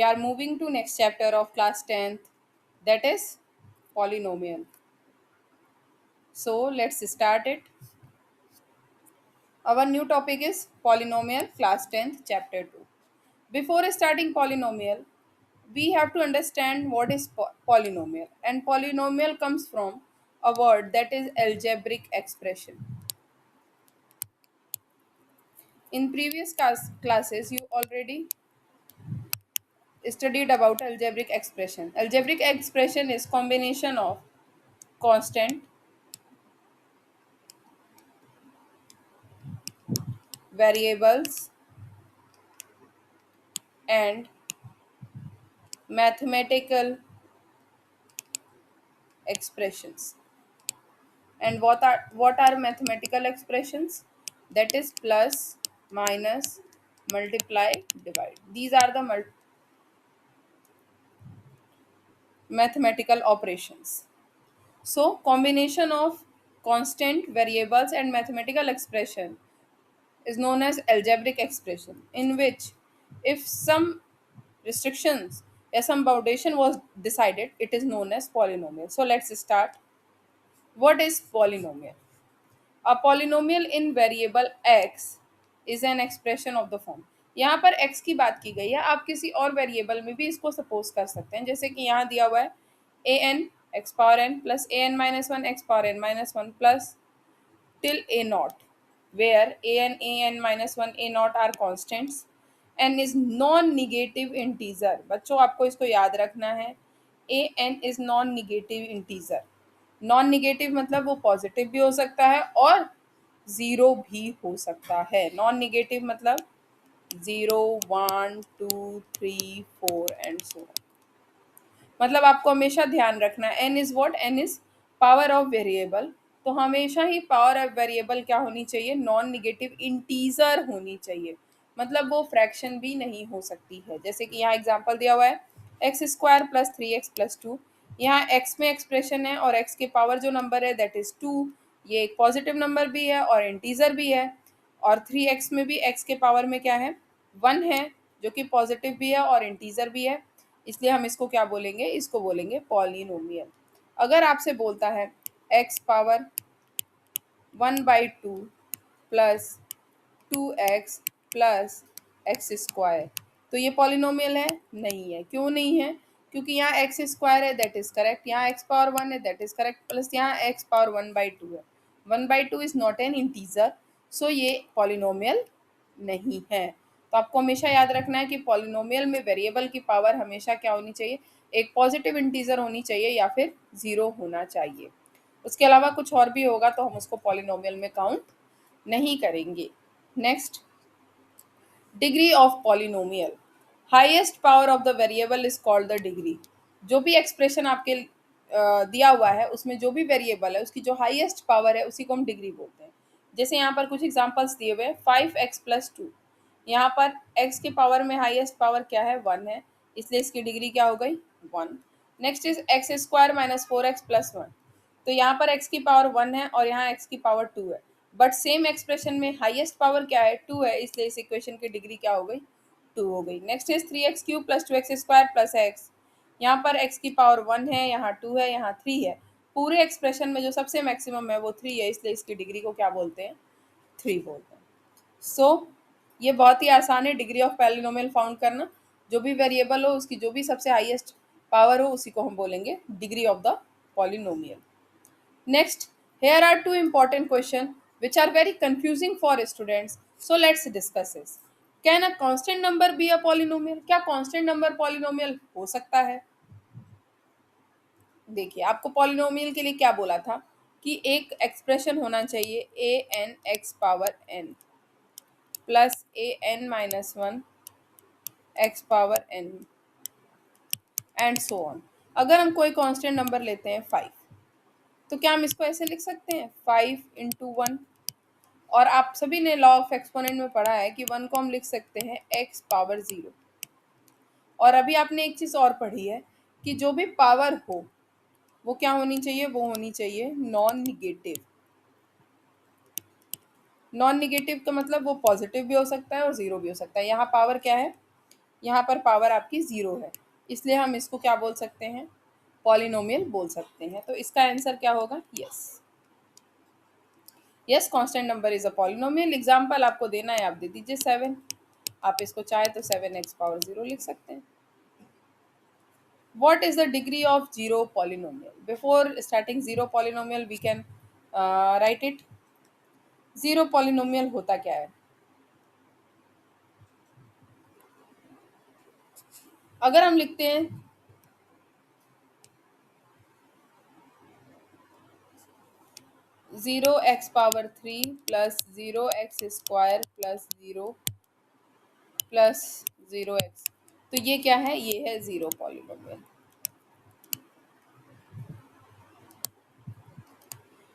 are moving to next chapter of class 10th, that is polynomial. So let's start it. Our new topic is polynomial, class 10th, chapter 2. Before starting polynomial, we have to understand what is polynomial. And polynomial comes from a word that is algebraic expression. In previous classes, you already studied about algebraic expression. Algebraic expression is combination of constant, variables, and mathematical expressions. And what are mathematical expressions? That is plus, minus, multiply, divide. These are the mathematical operations. So combination of constant, variables, and mathematical expression is known as algebraic expression, in which if some restrictions or some boundation was decided, it is known as polynomial. So let's start. What is polynomial? A polynomial in variable x is an expression of the form. यहाँ पर x की बात की गई है, आप किसी और वेरिएबल में भी इसको सपोज कर सकते हैं, जैसे कि यहाँ दिया हुआ है a n x power n plus a n minus one x power n minus one plus till a naught, where a n minus 1 a naught are constants. n is non-negative integer. बच्चों आपको इसको याद रखना है, a n is non-negative integer. Non negative मतलब वो positive भी हो सकता है और ज़ीरो भी हो सकता है. नॉन निगेटिव मतलब 0, 1, 2, 3, 4 एंड सो ऑन. मतलब आपको हमेशा ध्यान रखना है N is what, N is power of variable. तो हमेशा ही पावर ऑफ वेरिएबल क्या होनी चाहिए? नॉन निगेटिव इंटीजर होनी चाहिए. मतलब वो फ्रैक्शन भी नहीं हो सकती है. जैसे कि यहाँ एग्जांपल दिया हुआ है x square plus 3x plus 2. यहाँ x में एक्सप्रेशन है और x के पावर जो नंबर है दैट इज 2. ये एक पॉजिटिव नंबर भी है और इंटीजर भी है. और 3x में भी x के पावर में क्या है? 1 है, जो कि पॉजिटिव भी है और इंटीजर भी है. इसलिए हम इसको क्या बोलेंगे? इसको बोलेंगे पॉलिनोमियल. अगर आपसे बोलता है x power 1/2 plus 2x plus x square, तो ये पॉलिनोमियल है? नहीं है. क्यों नहीं है? क्योंकि यहाँ एक्स स्क्वायर है दैट इज करेक्ट, यहाँ एक्स पावर 1 है दैट इज करेक्ट, प्लस यहाँ एक्स पावर 1/2 है. 1/2 इज नॉट एन इंटीजर, सो ये पॉलिनोमियल नहीं है. तो आपको हमेशा याद रखना है कि पॉलिनोमियल में वेरिएबल की पावर हमेशा क्या होनी चाहिए? एक पॉजिटिव इंटीजर होनी चाहिए या फिर ज़ीरो होना चाहिए. उसके अलावा कुछ और भी होगा तो हम उसको पॉलिनोमियल में काउंट नहीं करेंगे. Next, degree of polynomial. Highest power of the variable is called the degree. जो भी एक्सप्रेशन आपके दिया हुआ है उसमें जो भी वेरिएबल है उसकी जो हाईएस्ट पावर है उसी को हम डिग्री बोलते हैं. जैसे यहाँ पर कुछ एग्जांपल्स दिए हुए हैं 5x प्लस 2. यहाँ पर x के पावर में हाईएस्ट पावर क्या है? 1 है, इसलिए इसकी डिग्री क्या हो गई? 1. Next is x square minus 4x plus 1. तो यहाँ पर x की पावर 1 है और यहाँ x की पावर 2 है, बट सेम एक्सप्रेशन में हाईएस्ट पावर क्या है? 2 है, इसलिए इस इक्वेशन की डिग्री क्या हो गई? 2 हो गई. Next is 3x cube plus 2x square plus x. यहाँ पर x की पावर 1 है, यहाँ 2 है, यहाँ 3 है. पूरे एक्सप्रेशन में जो सबसे मैक्सिमम है वो 3 है, इसलिए इसकी डिग्री को क्या बोलते हैं? 3 बोलते हैं. सो ये बहुत ही आसान है डिग्री ऑफ पॉलिनोमियल फाउंड करना. जो भी वेरिएबल हो उसकी जो भी सबसे हाईएस्ट पावर हो उसी को हम बोलेंगे degree of the polynomial. Next, here are two important questions which are very confusing for students. So let's discuss this. Can a constant number be a polynomial? क्या constant number polynomial हो सकता है? देखिए आपको polynomial के लिए क्या बोला था कि एक एक्सप्रेशन होना चाहिए a n x power n plus a n minus 1 x power n and so on. अगर हम कोई कांस्टेंट नंबर लेते हैं 5, तो क्या हम इसको ऐसे लिख सकते हैं 5 इंटू 1? और आप सभी ने लॉ ऑफ एक्सपोनेंट में पढ़ा है कि 1 को हम लिख सकते हैं x पावर 0. और अभी आपने एक चीज़ और पढ़ी है कि जो भी पावर हो वो क्या होनी चाहिए? वो होनी चाहिए नॉन निगेटिव. नॉन निगेटिव का मतलब वो पॉजिटिव भी हो सकता है और ज़ीरो भी हो सकता है. यहाँ पावर क्या है? यहाँ पर पावर आपकी 0 है, इसलिए हम इसको क्या बोल सकते हैं, पॉलिनोमियल बोल सकते हैं। तो इसका आंसर क्या होगा, yes. Yes, constant number is a polynomial. Example आपको देना है, आप दे दीजिए 7। आप इसको चाहे तो 7x पावर 0 लिख सकते हैं। What is the degree of zero polynomial? Before starting zero polynomial, we can write it. Zero polynomial होता क्या है? अगर हम लिखते हैं 0x⁻³ plus 0x² plus 0 plus 0x, तो ये क्या है, ये है जीरो पॉलिनोमियल।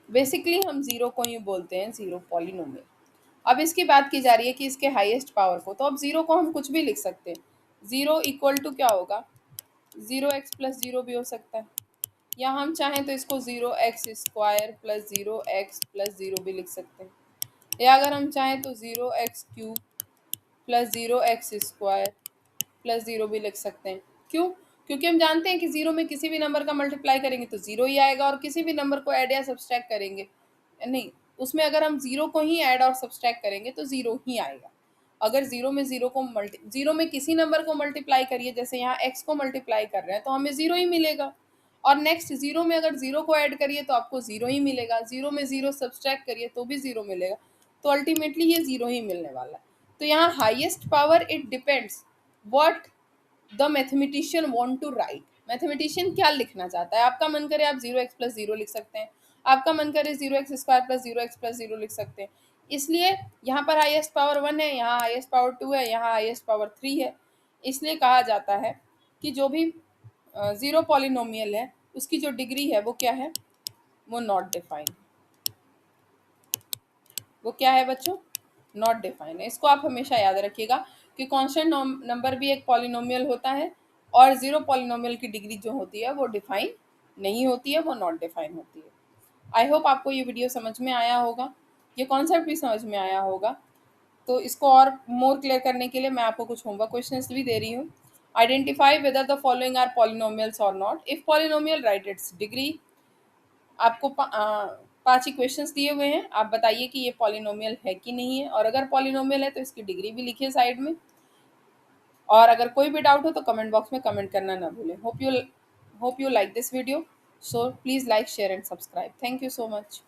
बेसिकली हम जीरो को ही बोलते हैं जीरो पॉलिनोमियल। अब इसकी बात की जा रही है कि इसके हाईएस्ट पावर को, तो अब जीरो को हम कुछ भी लिख सकते हैं। जीरो इक्वल टू क्या होगा, 0x प्लस 0 भी हो सकता है, या हम चाहें तो इसको 0x² प्लस 0x प्लस 0 भी लिख सकते हैं, या अगर हम चाहें तो 0x³ प्लस 0x² प्लस 0 भी लिख सकते हैं। क्यों? क्योंकि हम जानते हैं कि जीरो में किसी भी नंबर का मल्टीप्लाई करेंगे तो जीरो ही आएगा, और किसी भी नंबर को ऐड या सब्सट्रैक्ट करेंगे, नहीं, उसमें अगर हम जीरो को ही ऐड और सब्सट्रैक्ट करेंगे तो जीरो ही आएगा। अगर जीरो में जीरो में किसी नंबर को मल्टीप्लाई करिए, जैसे यहाँ एक्स को मल्टीप्लाई कर रहे हैं, तो हमें जीरो ही मिलेगा। और नेक्स्ट जीरो में अगर जीरो को ऐड करिए तो आपको जीरो ही मिलेगा, जीरो में जीरो सब्सट्रैक्ट करिए तो भी जीरो मिलेगा, तो अल्टीमेटली ये जीरो ही मिलने वाला है। तो यहाँ highest power, it depends what the mathematician want to write. Mathematician क्या लिखना चाहता है। आपका मन करे आप 0x प्लस 0 लिख सकते हैं, आपका मन करे 0x² प्लस 0x प्लस 0 लिख सकते हैं। इसलिए यहाँ पर हाईएस्ट पावर 1 है, यहाँ हाईएस्ट पावर 2 है, यहाँ हाईएस्ट पावर 3 है। इसलिए कहा जाता है कि जो भी जीरो पॉलिनोमियल है उसकी जो डिग्री है वो क्या है, वो नॉट डिफाइंड। वो क्या है बच्चों, नॉट डिफाइन है। इसको आप हमेशा याद रखिएगा कि कांस्टेंट नंबर भी एक पॉलिनोमियल होता है, और जीरो पॉलिनोमियल की डिग्री जो होती है वो डिफाइन नहीं होती है, वो नॉट डिफाइन होती है। आई होप आपको ये वीडियो समझ में आया होगा, ये कॉन्सेप्ट भी समझ में आया होगा। तो इसको और मोर क्लियर करने के लिए मैं आपको कुछ होमवर्क क्वेश्चंस भी दे रही हूँ। Identify whether the following are polynomials और not. If polynomial, write its degree. आपको 5 इक्वेशंस दिए हुए हैं, आप बताइए कि ये पॉलिनोमियल है कि नहीं है, और अगर पॉलिनोमियल है तो इसकी डिग्री भी लिखिए साइड में। और अगर कोई भी डाउट हो तो कमेंट बॉक्स में कमेंट करना ना भूलें। Hope you like this video, so please like, share and subscribe. Thank you so much.